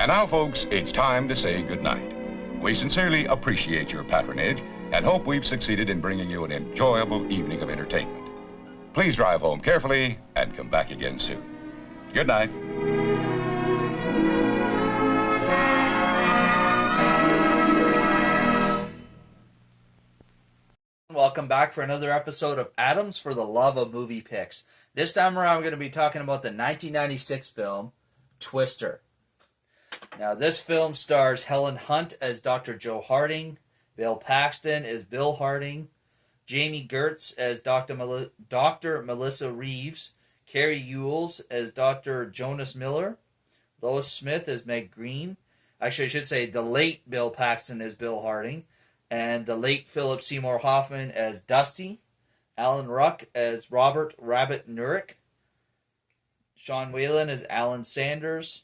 And now, folks, it's time to say goodnight. We sincerely appreciate your patronage and hope we've succeeded in bringing you an enjoyable evening of entertainment. Please drive home carefully and come back again soon. Good night. Welcome back for another episode of Adams for the Love of Movie Picks. This time around, we're going to be talking about the 1996 film, Twister. Now, this film stars Helen Hunt as Dr. Joe Harding, Bill Paxton as Bill Harding, Jamie Gertz as Dr. Melissa Reeves, Carrie Ewells as Dr. Jonas Miller, Lois Smith as Meg Green. Actually, I should say the late Bill Paxton as Bill Harding, and the late Philip Seymour Hoffman as Dusty, Alan Ruck as Robert Rabbit Nurek, Sean Whalen as Alan Sanders,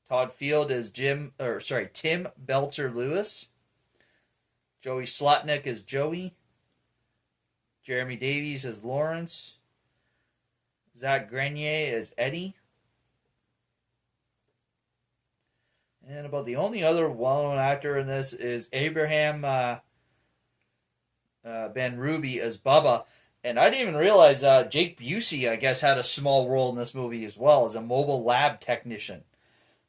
Todd Field as Tim Belzer Lewis, Joey Slotnick as Joey, Jeremy Davies as Lawrence, Zach Grenier as Eddie, and about the only other well-known actor in this is Abraham Ben Ruby as Bubba. And I didn't even realize Jake Busey, I guess, had a small role in this movie as well as a mobile lab technician.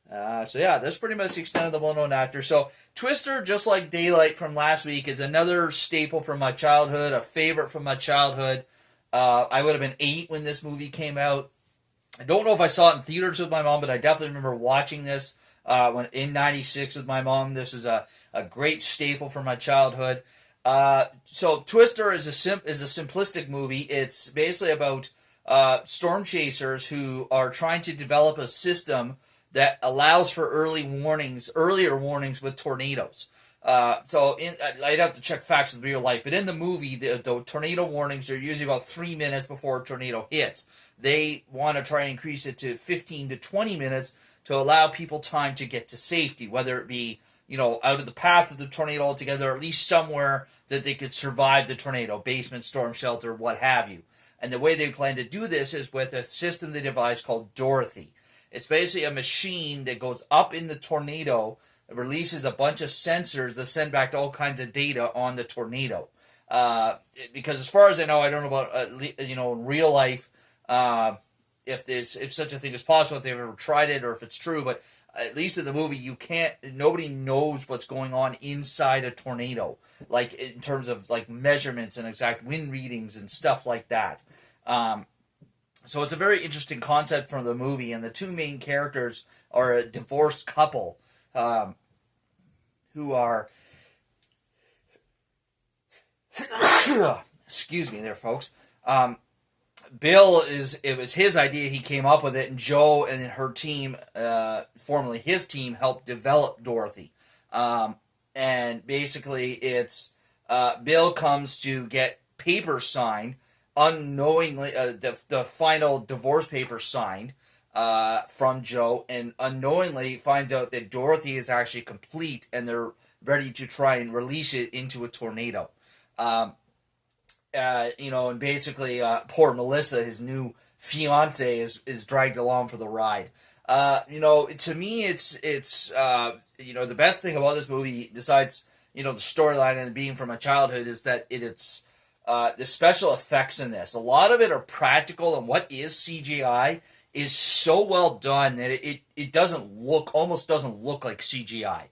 So yeah, that's pretty much the extent of the well-known actor. So Twister, just like Daylight from last week, is another staple from my childhood, a favorite from my childhood. I would have been 8 when this movie came out. I don't know if I saw it in theaters with my mom, but I definitely remember watching this when in '96 with my mom. This is a great staple from my childhood. So Twister is a simplistic movie. It's basically about storm chasers who are trying to develop a system that allows for earlier warnings with tornadoes. I'd have to check facts in real life, but in the movie, the tornado warnings are usually about 3 minutes before a tornado hits. They want to try and increase it to 15 to 20 minutes to allow people time to get to safety, whether it be, out of the path of the tornado altogether, or at least somewhere that they could survive the tornado, basement, storm shelter, what have you. And the way they plan to do this is with a system they devised called Dorothy. It's basically a machine that goes up in the tornado, releases a bunch of sensors that send back all kinds of data on the tornado. Because as far as I know, I don't know about, in real life, if such a thing is possible, if they've ever tried it or if it's true, but at least in the movie, nobody knows what's going on inside a tornado, like in terms of like measurements and exact wind readings and stuff like that. So it's a very interesting concept from the movie, and the two main characters are a divorced couple who are... Excuse me there, folks. Bill, it was his idea, he came up with it, and Joe and her team, formerly his team, helped develop Dorothy. And basically it's Bill comes to get papers signed, unknowingly, the final divorce papers signed from Joe, and unknowingly finds out that Dorothy is actually complete, and they're ready to try and release it into a tornado. And basically, poor Melissa, his new fiance, is dragged along for the ride. To me, it's the best thing about this movie, besides, the storyline and being from my childhood, is that it's the special effects in this. A lot of it are practical, and what is CGI is so well done that it almost doesn't look like CGI.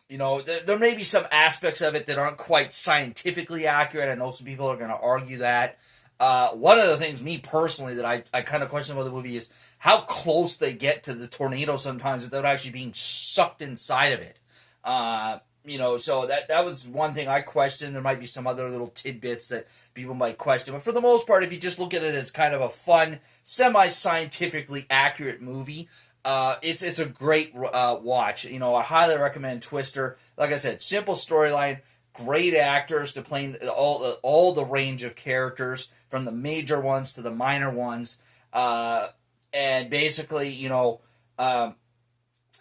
There may be some aspects of it that aren't quite scientifically accurate. I know some people are going to argue that. One of the things, me personally, that I kind of question about the movie is how close they get to the tornado sometimes without actually being sucked inside of it. So that was one thing I questioned. There might be some other little tidbits that people might question. But for the most part, if you just look at it as kind of a fun, semi-scientifically accurate movie, it's a great watch. I highly recommend Twister. Like I said, simple storyline, great actors to play all the range of characters, from the major ones to the minor ones. And basically,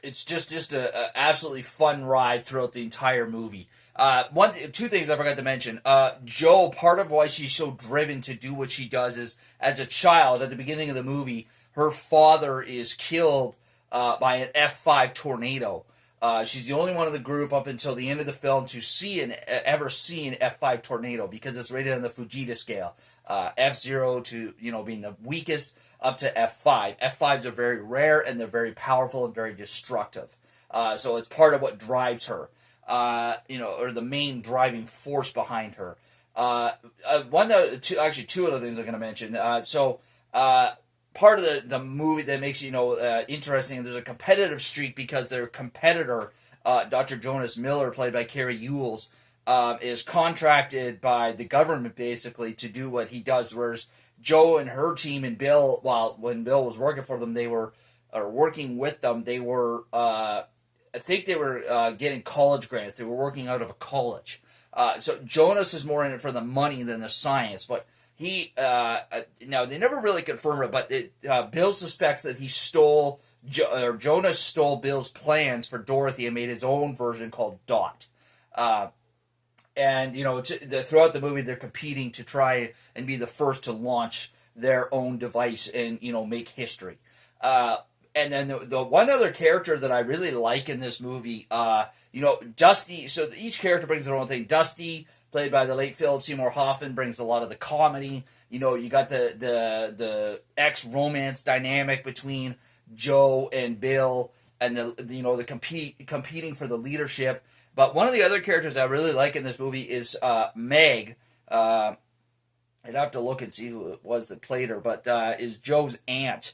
it's just a absolutely fun ride throughout the entire movie. Two things I forgot to mention. Jo, part of why she's so driven to do what she does is, as a child, at the beginning of the movie, her father is killed by an F5 tornado. She's the only one in the group up until the end of the film to ever see an F5 tornado, because it's rated on the Fujita scale. F0 to, being the weakest, up to F5. F5s are very rare, and they're very powerful and very destructive. So it's part of what drives her, or the main driving force behind her. Two other things I'm going to mention. Part of the movie that makes interesting, there's a competitive streak because their competitor, Dr. Jonas Miller, played by Carey Ewells, is contracted by the government basically to do what he does, whereas Jo and her team and Bill, when Bill was working for them, working with them, they were, I think they were getting college grants. They were working out of a college. So Jonas is more in it for the money than the science, but he, now they never really confirm it, but Bill suspects that he Jonas stole Bill's plans for Dorothy and made his own version called Dot. And, throughout the movie, they're competing to try and be the first to launch their own device and, make history. And then the one other character that I really like in this movie, Dusty, so each character brings their own thing. Dusty, played by the late Philip Seymour Hoffman, brings a lot of the comedy. You got the ex-romance dynamic between Jo and Bill, and the competing for the leadership. But one of the other characters I really like in this movie is Meg. I'd have to look and see who it was that played her, but is Jo's aunt.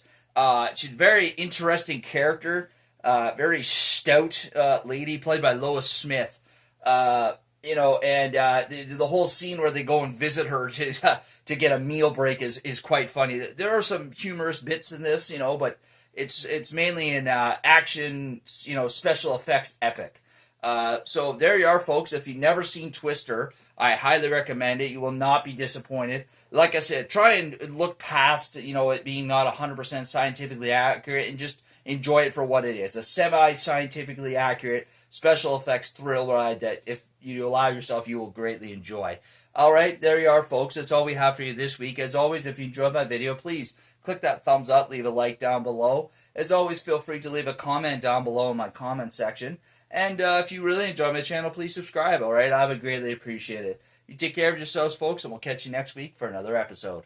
She's a very interesting character, very stout lady, played by Lois Smith. And the whole scene where they go and visit her to get a meal break is quite funny. There are some humorous bits in this, but it's mainly an action, special effects epic. So there you are, folks. If you've never seen Twister, I highly recommend it. You will not be disappointed. Like I said, try and look past, it being not 100% scientifically accurate, and just enjoy it for what it is. A semi-scientifically accurate special effects thrill ride that, if you allow yourself, you will greatly enjoy. All right, there you are, folks. That's all we have for you this week. As always, if you enjoyed my video, please click that thumbs up, leave a like down below. As always, feel free to leave a comment down below in my comment section. And if you really enjoy my channel, please subscribe, all right? I would greatly appreciate it. You take care of yourselves, folks, and we'll catch you next week for another episode.